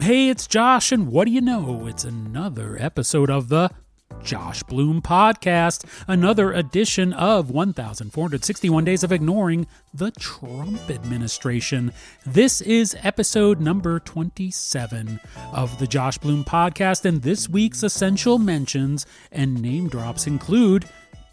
Hey, it's Josh, and what do you know? It's another episode of the Josh Bloom Podcast, another edition of 1,461 Days of Ignoring the Trump Administration. This is episode number 27 of the Josh Bloom Podcast, and this week's essential mentions and name drops include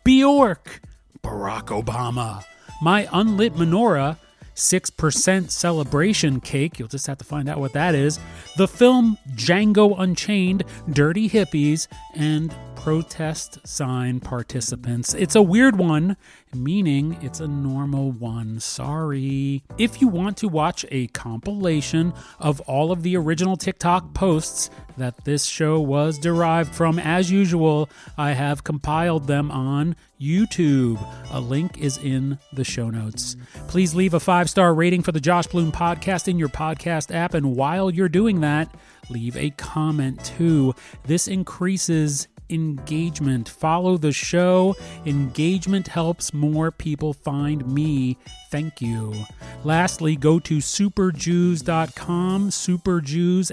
Björk, Barack Obama, my unlit menorah, 6% celebration cake, you'll just have to find out what that is, the film Django Unchained, dirty hippies, and protest sign participants. It's a weird one, meaning it's a normal one. Sorry. If you want to watch a compilation of all of the original TikTok posts that this show was derived from, as usual, I have compiled them on YouTube. A link is in the show notes. Please leave a 5-star rating for the Josh Bloom Podcast in your podcast app, and while you're doing that, leave a comment too. This increases engagement. Follow the show. Engagement helps more people find me. Thank you. Lastly, go to superjews.com, superjews,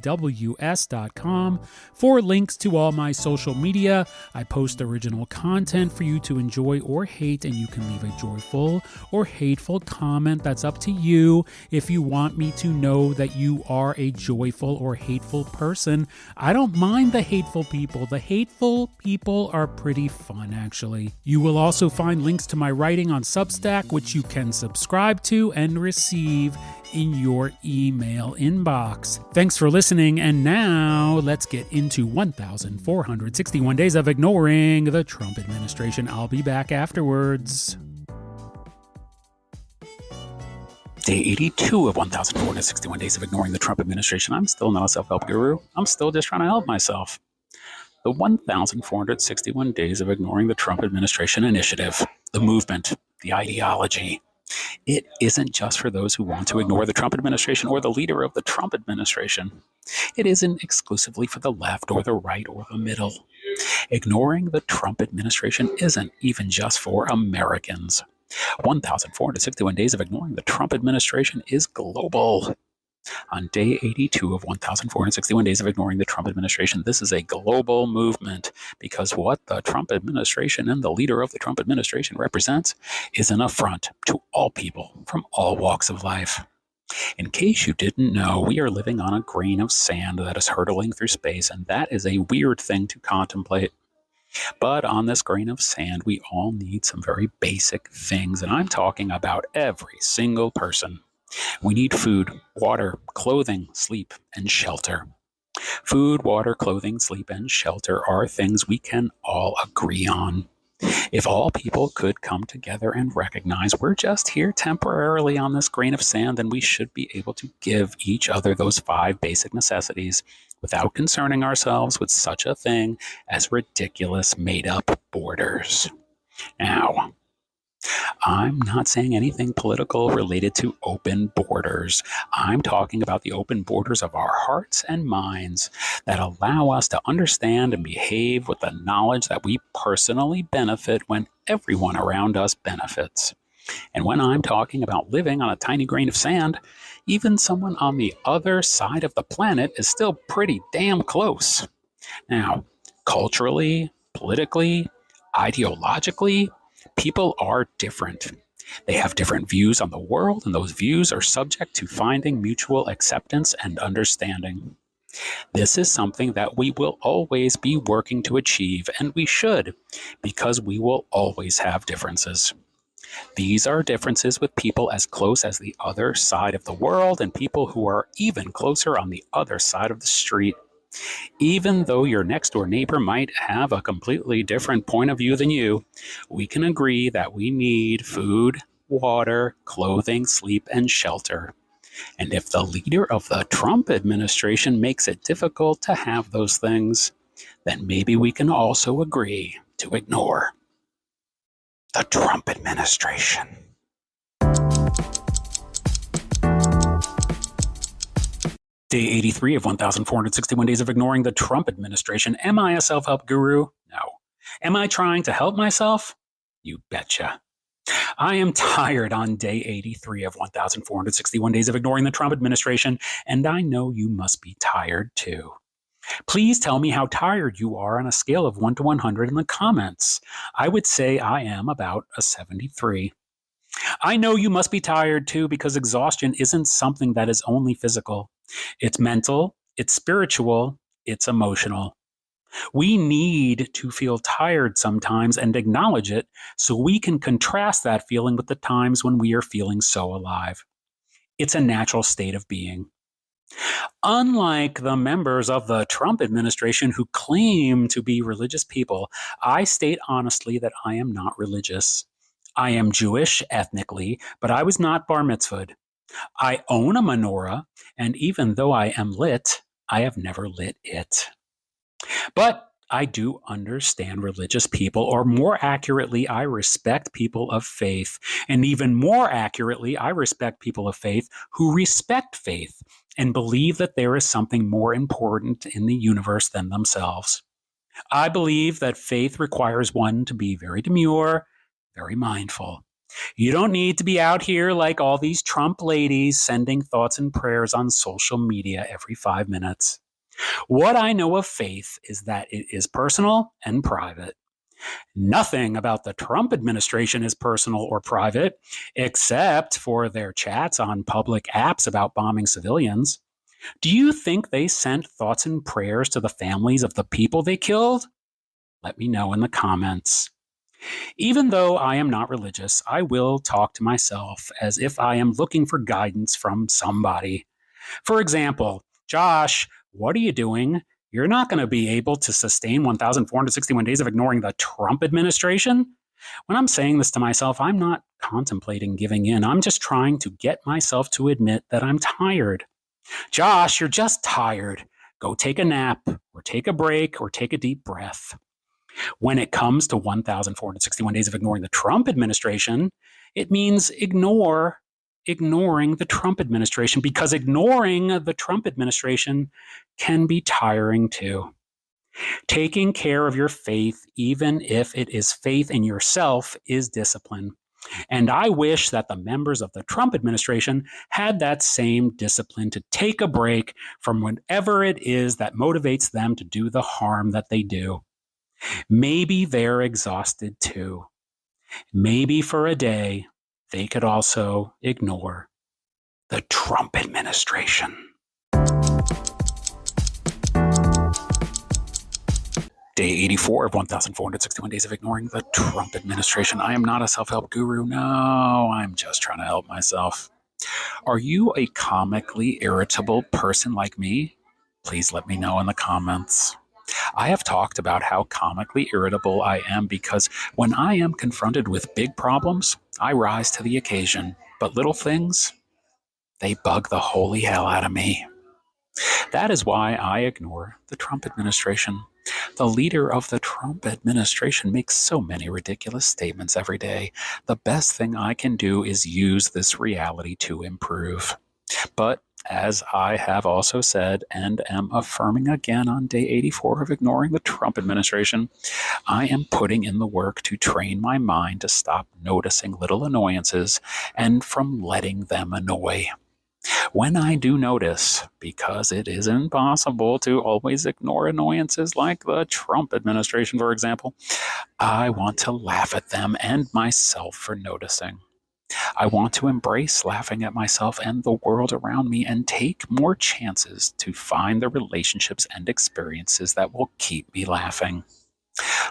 superjews.com, for links to all my social media. I post original content for you to enjoy or hate, and you can leave a joyful or hateful comment. That's up to you. If you want me to know that you are a joyful or hateful person, I don't mind the hateful people. The hateful people are pretty fun, actually. You will also find links to my writing on Substack, which you can subscribe to and receive in your email inbox. Thanks for listening, and now let's get into 1,461 Days of Ignoring the Trump Administration. I'll be back afterwards. Day 82 of 1,461 Days of Ignoring the Trump Administration. I'm still not a self-help guru. I'm still just trying to help myself. The 1,461 Days of Ignoring the Trump Administration initiative, the movement, the ideology. It isn't just for those who want to ignore the Trump administration or the leader of the Trump administration. It isn't exclusively for the left or the right or the middle. Ignoring the Trump administration isn't even just for Americans. 1,461 Days of Ignoring the Trump Administration is global. On day 82 of 1,461 Days of Ignoring the Trump Administration, this is a global movement, because what the Trump administration and the leader of the Trump administration represents is an affront to all people from all walks of life. In case you didn't know, we are living on a grain of sand that is hurtling through space, and that is a weird thing to contemplate. But on this grain of sand, we all need some very basic things, and I'm talking about every single person. We need food, water, clothing, sleep, and shelter. Food, water, clothing, sleep, and shelter are things we can all agree on. If all people could come together and recognize we're just here temporarily on this grain of sand, then we should be able to give each other those 5 basic necessities without concerning ourselves with such a thing as ridiculous made-up borders. Now, I'm not saying anything political related to open borders. I'm talking about the open borders of our hearts and minds that allow us to understand and behave with the knowledge that we personally benefit when everyone around us benefits. And when I'm talking about living on a tiny grain of sand, even someone on the other side of the planet is still pretty damn close. Now, culturally, politically, ideologically, people are different. They have different views on the world, and those views are subject to finding mutual acceptance and understanding. This is something that we will always be working to achieve, and we should, because we will always have differences. These are differences with people as close as the other side of the world and people who are even closer on the other side of the street. Even though your next door neighbor might have a completely different point of view than you, we can agree that we need food, water, clothing, sleep, and shelter. And if the leader of the Trump administration makes it difficult to have those things, then maybe we can also agree to ignore the Trump administration. Day 83 of 1,461 Days of Ignoring the Trump Administration. Am I a self-help guru? No. Am I trying to help myself? You betcha. I am tired on day 83 of 1,461 days of ignoring the Trump administration, and I know you must be tired too. Please tell me how tired you are on a scale of 1 to 100 in the comments. I would say I am about a 73. I know you must be tired too because exhaustion isn't something that is only physical. It's mental, it's spiritual, it's emotional. We need to feel tired sometimes and acknowledge it so we can contrast that feeling with the times when we are feeling so alive. It's a natural state of being. Unlike the members of the Trump administration who claim to be religious people, I state honestly that I am not religious. I am Jewish ethnically, but I was not bar mitzvahed. I own a menorah, and even though I am lit, I have never lit it. But I do understand religious people, or more accurately, I respect people of faith. And even more accurately, I respect people of faith who respect faith and believe that there is something more important in the universe than themselves. I believe that faith requires one to be very demure, very mindful. You don't need to be out here like all these Trump ladies sending thoughts and prayers on social media every 5 minutes. What I know of faith is that it is personal and private. Nothing about the Trump administration is personal or private, except for their chats on public apps about bombing civilians. Do you think they sent thoughts and prayers to the families of the people they killed? Let me know in the comments. Even though I am not religious, I will talk to myself as if I am looking for guidance from somebody. For example, Josh, what are you doing? You're not going to be able to sustain 1,461 days of ignoring the Trump administration? When I'm saying this to myself, I'm not contemplating giving in. I'm just trying to get myself to admit that I'm tired. Josh, you're just tired. Go take a nap, or take a break, or take a deep breath. When it comes to 1,461 days of ignoring the Trump administration, it means ignoring the Trump administration, because ignoring the Trump administration can be tiring too. Taking care of your faith, even if it is faith in yourself, is discipline. And I wish that the members of the Trump administration had that same discipline to take a break from whatever it is that motivates them to do the harm that they do. Maybe they're exhausted too. Maybe for a day, they could also ignore the Trump administration. Day 84 of 1,461 days of ignoring the Trump administration. I am not a self-help guru. No, I'm just trying to help myself. Are you a comically irritable person like me? Please let me know in the comments. I have talked about how comically irritable I am because when I am confronted with big problems, I rise to the occasion. But little things, they bug the holy hell out of me. That is why I ignore the Trump administration. The leader of the Trump administration makes so many ridiculous statements every day. The best thing I can do is use this reality to improve. But as I have also said and am affirming again on day 84 of ignoring the Trump administration, I am putting in the work to train my mind to stop noticing little annoyances and from letting them annoy. When I do notice, because it is impossible to always ignore annoyances like the Trump administration, for example, I want to laugh at them and myself for noticing. I want to embrace laughing at myself and the world around me and take more chances to find the relationships and experiences that will keep me laughing.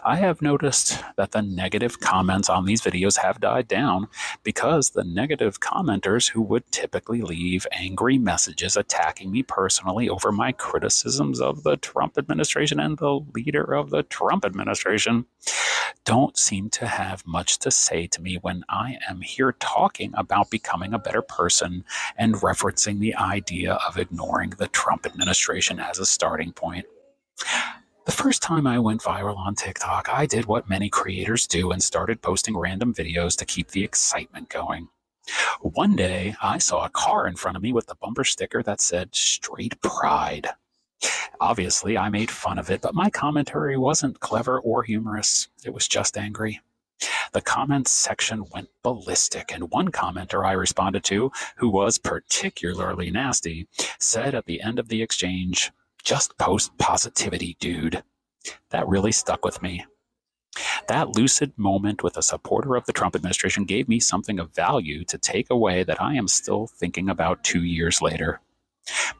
I have noticed that the negative comments on these videos have died down because the negative commenters who would typically leave angry messages attacking me personally over my criticisms of the Trump administration and the leader of the Trump administration don't seem to have much to say to me when I am here talking about becoming a better person and referencing the idea of ignoring the Trump administration as a starting point. The first time I went viral on TikTok, I did what many creators do and started posting random videos to keep the excitement going. One day, I saw a car in front of me with the bumper sticker that said "Straight Pride." Obviously, I made fun of it, but my commentary wasn't clever or humorous. It was just angry. The comments section went ballistic, and one commenter I responded to, who was particularly nasty, said at the end of the exchange, "Just post positivity, dude." That really stuck with me. That lucid moment with a supporter of the Trump administration gave me something of value to take away that I am still thinking about 2 years later.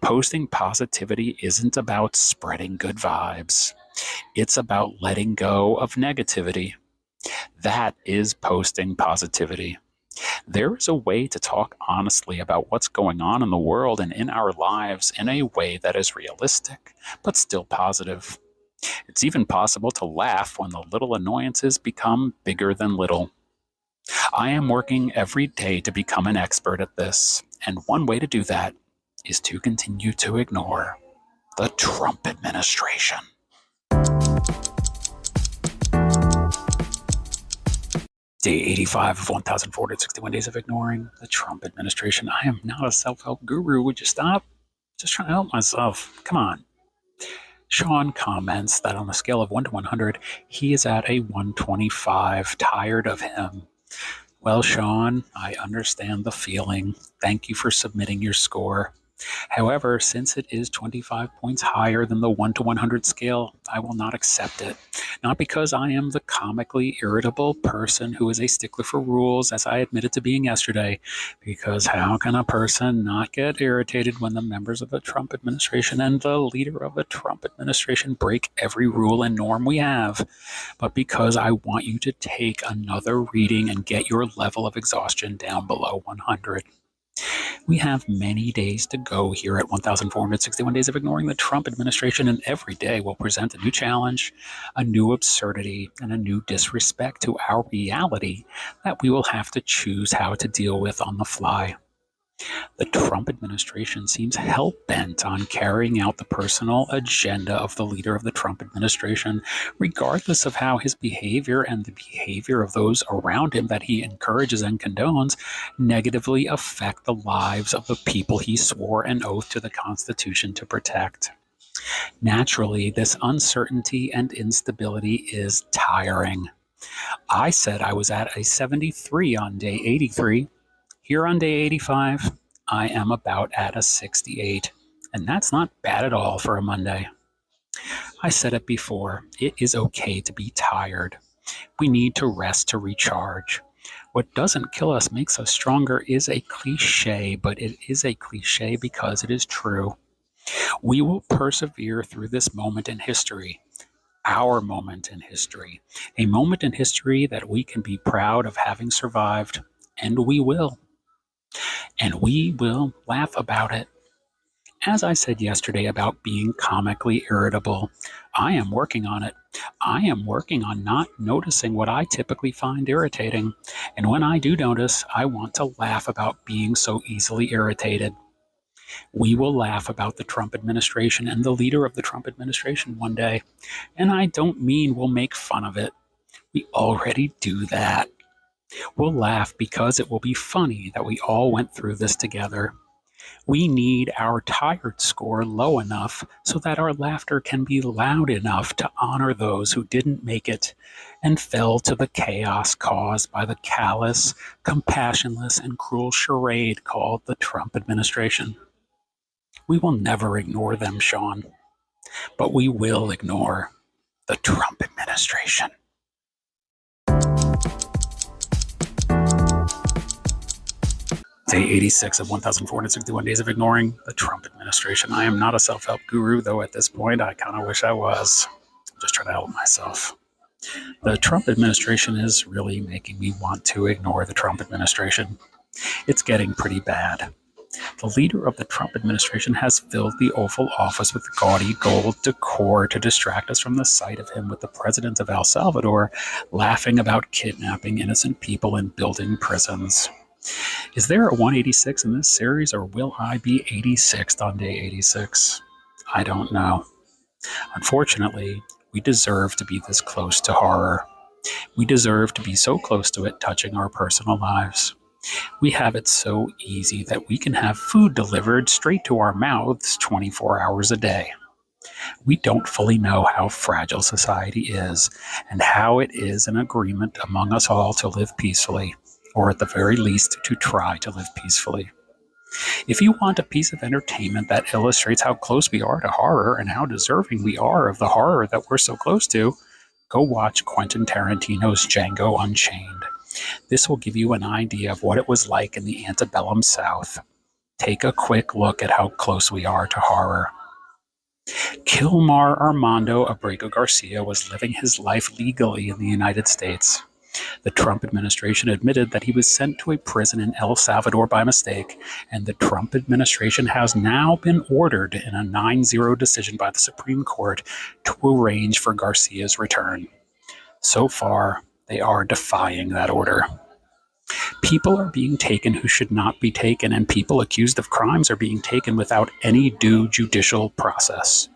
Posting positivity isn't about spreading good vibes. It's about letting go of negativity. That is posting positivity. There is a way to talk honestly about what's going on in the world and in our lives in a way that is realistic, but still positive. It's even possible to laugh when the little annoyances become bigger than little. I am working every day to become an expert at this, and one way to do that is to continue to ignore the Trump administration. Day 85 of 1,461 days of ignoring the Trump administration. I am not a self-help guru. Would you stop? Just trying to help myself. Come on. Sean comments that on a scale of 1 to 100, he is at a 125. Tired of him. Well, Sean, I understand the feeling. Thank you for submitting your score. However, since it is 25 points higher than the 1 to 100 scale, I will not accept it. Not because I am the comically irritable person who is a stickler for rules, as I admitted to being yesterday, because how can a person not get irritated when the members of the Trump administration and the leader of the Trump administration break every rule and norm we have, but because I want you to take another reading and get your level of exhaustion down below 100. We have many days to go here at 1,461 Days of Ignoring the Trump Administration, and every day will present a new challenge, a new absurdity, and a new disrespect to our reality that we will have to choose how to deal with on the fly. The Trump administration seems hell-bent on carrying out the personal agenda of the leader of the Trump administration, regardless of how his behavior and the behavior of those around him that he encourages and condones negatively affect the lives of the people he swore an oath to the Constitution to protect. Naturally, this uncertainty and instability is tiring. I said I was at a 73 on day 83. Here on day 85, I am about at a 68, and that's not bad at all for a Monday. I said it before, it is okay to be tired. We need to rest to recharge. What doesn't kill us makes us stronger is a cliche, but it is a cliche because it is true. We will persevere through this moment in history, our moment in history, a moment in history that we can be proud of having survived, and we will. And we will laugh about it. As I said yesterday about being comically irritable, I am working on it. I am working on not noticing what I typically find irritating. And when I do notice, I want to laugh about being so easily irritated. We will laugh about the Trump administration and the leader of the Trump administration one day. And I don't mean we'll make fun of it. We already do that. We'll laugh because it will be funny that we all went through this together. We need our tired score low enough so that our laughter can be loud enough to honor those who didn't make it and fell to the chaos caused by the callous, compassionless, and cruel charade called the Trump administration. We will never ignore them, Sean, but we will ignore the Trump administration. Day 86 of 1,461 Days of Ignoring the Trump Administration. I am not a self-help guru, though at this point I kind of wish I was. I'm just trying to help myself. The Trump administration is really making me want to ignore the Trump administration. It's getting pretty bad. The leader of the Trump administration has filled the Oval Office with gaudy gold decor to distract us from the sight of him with the president of El Salvador laughing about kidnapping innocent people and building prisons. Is there a 186 in this series, or will I be 86th on day 86? I don't know. Unfortunately, we deserve to be this close to horror. We deserve to be so close to it, touching our personal lives. We have it so easy that we can have food delivered straight to our mouths 24 hours a day. We don't fully know how fragile society is and how it is an agreement among us all to live peacefully, or at the very least to try to live peacefully. If you want a piece of entertainment that illustrates how close we are to horror and how deserving we are of the horror that we're so close to, go watch Quentin Tarantino's Django Unchained. This will give you an idea of what it was like in the antebellum South. Take a quick look at how close we are to horror. Kilmar Armando Abrego Garcia was living his life legally in the United States. The Trump administration admitted that he was sent to a prison in El Salvador by mistake, and the Trump administration has now been ordered in a 9-0 decision by the Supreme Court to arrange for Garcia's return. So far, they are defying that order. People are being taken who should not be taken, and people accused of crimes are being taken without any due judicial process.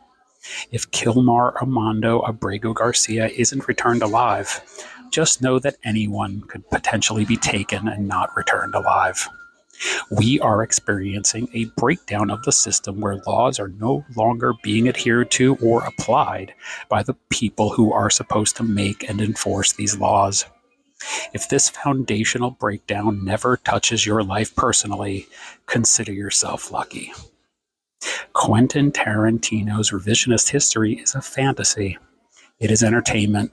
If Kilmar Armando Abrego Garcia isn't returned alive, just know that anyone could potentially be taken and not returned alive. We are experiencing a breakdown of the system where laws are no longer being adhered to or applied by the people who are supposed to make and enforce these laws. If this foundational breakdown never touches your life personally, consider yourself lucky. Quentin Tarantino's revisionist history is a fantasy. It is entertainment.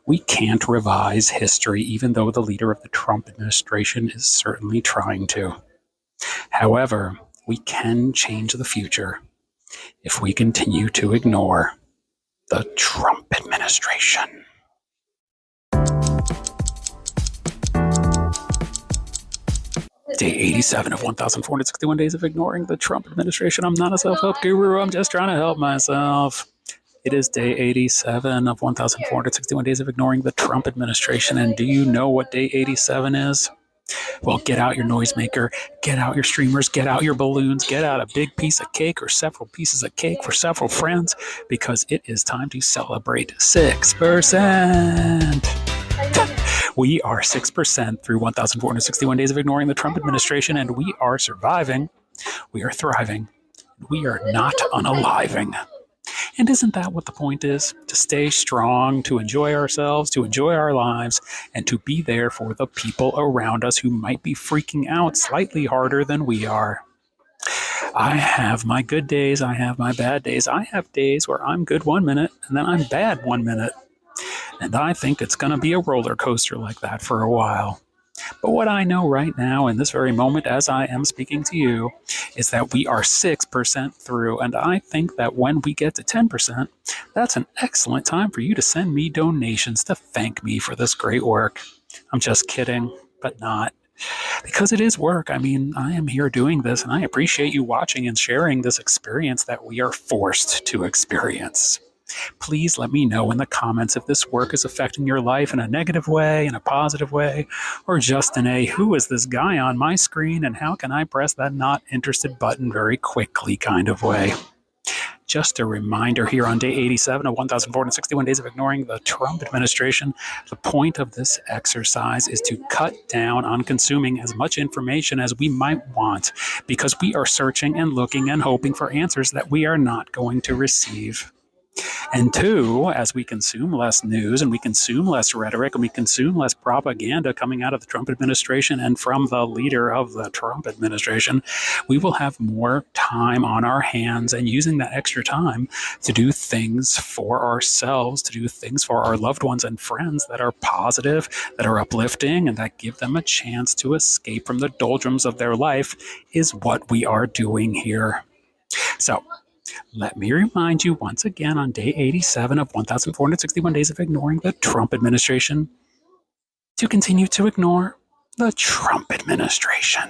We can't revise history, even though the leader of the Trump administration is certainly trying to. However, we can change the future if we continue to ignore the Trump administration. Day 87 of 1,461 days of ignoring the Trump administration. I'm not a self-help guru. I'm just trying to help myself. It is day 87 of 1,461 days of ignoring the Trump administration. And do you know what day 87 is? Well, get out your noisemaker, get out your streamers, get out your balloons, get out a big piece of cake or several pieces of cake for several friends, because it is time to celebrate 6%. We are 6% through 1,461 days of ignoring the Trump administration, and we are surviving. We are thriving. We are not unaliving. And isn't that what the point is? To stay strong, to enjoy ourselves, to enjoy our lives, and to be there for the people around us who might be freaking out slightly harder than we are. I have my good days. I have my bad days. I have days where I'm good 1 minute and then I'm bad 1 minute. And I think it's going to be a roller coaster like that for a while. But what I know right now, in this very moment, as I am speaking to you, is that we are 6% through. And I think that when we get to 10%, that's an excellent time for you to send me donations to thank me for this great work. I'm just kidding, but not. Because it is work. I mean, I am here doing this, and I appreciate you watching and sharing this experience that we are forced to experience. Please let me know in the comments if this work is affecting your life in a negative way, in a positive way, or just in a who is this guy on my screen and how can I press that not interested button very quickly kind of way. Just a reminder here on day 87 of 1,461 days of ignoring the Trump administration, the point of this exercise is to cut down on consuming as much information as we might want, because we are searching and looking and hoping for answers that we are not going to receive. And two, as we consume less news and we consume less rhetoric and we consume less propaganda coming out of the Trump administration and from the leader of the Trump administration, we will have more time on our hands, and using that extra time to do things for ourselves, to do things for our loved ones and friends that are positive, that are uplifting, and that give them a chance to escape from the doldrums of their life is what we are doing here. So, let me remind you once again on day 87 of 1,461 days of ignoring the Trump administration to continue to ignore the Trump administration.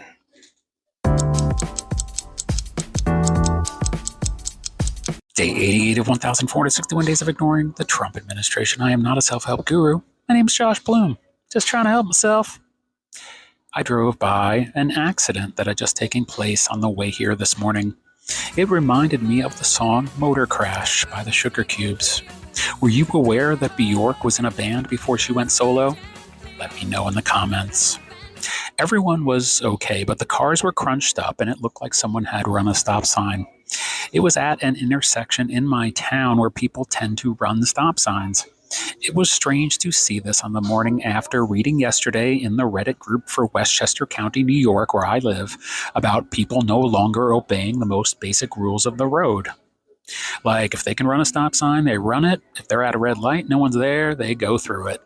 Day 88 of 1,461 days of ignoring the Trump administration. I am not a self-help guru. My name's Josh Bloom. Just trying to help myself. I drove by an accident that had just taken place on the way here this morning. It reminded me of the song Motor Crash by the Sugar Cubes. Were you aware that Björk was in a band before she went solo? Let me know in the comments. Everyone was okay, but the cars were crunched up and it looked like someone had run a stop sign. It was at an intersection in my town where people tend to run stop signs. It was strange to see this on the morning after reading yesterday in the Reddit group for Westchester County, New York, where I live, about people no longer obeying the most basic rules of the road. Like, if they can run a stop sign, they run it. If they're at a red light, no one's there, they go through it.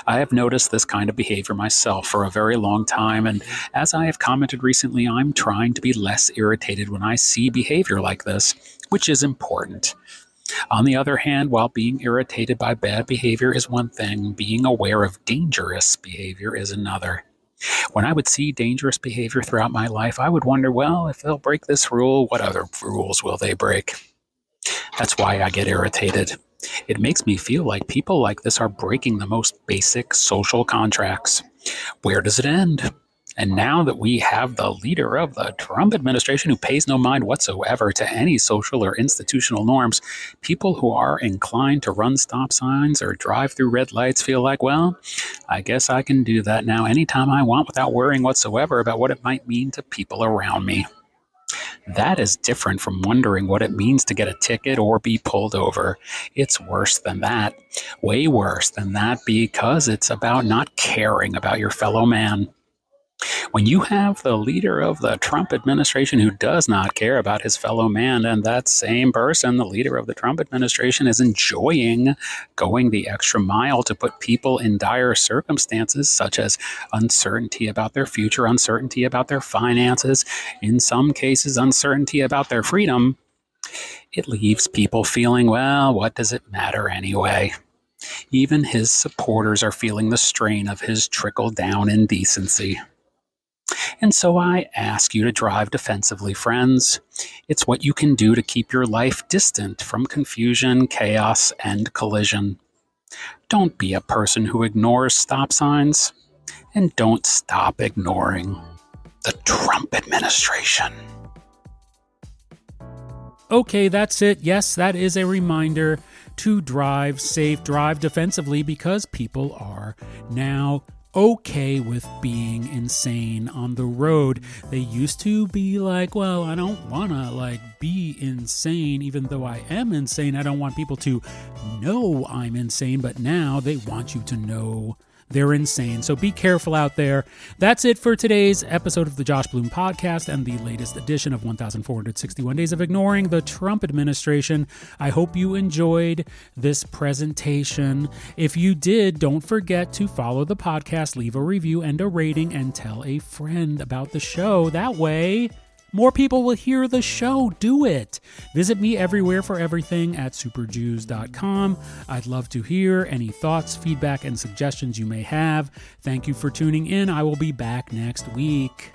I have noticed this kind of behavior myself for a very long time, and as I have commented recently, I'm trying to be less irritated when I see behavior like this, which is important. On the other hand, while being irritated by bad behavior is one thing, being aware of dangerous behavior is another. When I would see dangerous behavior throughout my life, I would wonder, well, if they'll break this rule, what other rules will they break? That's why I get irritated. It makes me feel like people like this are breaking the most basic social contracts. Where does it end? And now that we have the leader of the Trump administration who pays no mind whatsoever to any social or institutional norms, people who are inclined to run stop signs or drive through red lights feel like, well, I guess I can do that now anytime I want without worrying whatsoever about what it might mean to people around me. That is different from wondering what it means to get a ticket or be pulled over. It's worse than that. Way worse than that, because it's about not caring about your fellow man. When you have the leader of the Trump administration who does not care about his fellow man, and that same person, the leader of the Trump administration, is enjoying going the extra mile to put people in dire circumstances, such as uncertainty about their future, uncertainty about their finances, in some cases, uncertainty about their freedom, it leaves people feeling, well, what does it matter anyway? Even his supporters are feeling the strain of his trickle-down indecency. And so I ask you to drive defensively, friends. It's what you can do to keep your life distant from confusion, chaos, and collision. Don't be a person who ignores stop signs, and don't stop ignoring the Trump administration. Okay, that's it. Yes, that is a reminder to drive safe, drive defensively, because people are now okay with being insane on the road. They used to be like, well, I don't want to be insane, even though I am insane. I don't want people to know I'm insane, but now they want you to know they're insane. So be careful out there. That's it for today's episode of the Josh Bloom Podcast and the latest edition of 1,461 Days of Ignoring the Trump Administration. I hope you enjoyed this presentation. If you did, don't forget to follow the podcast, leave a review and a rating, and tell a friend about the show. That way, more people will hear the show. Do it. Visit me everywhere for everything at superjews.com. I'd love to hear any thoughts, feedback, and suggestions you may have. Thank you for tuning in. I will be back next week.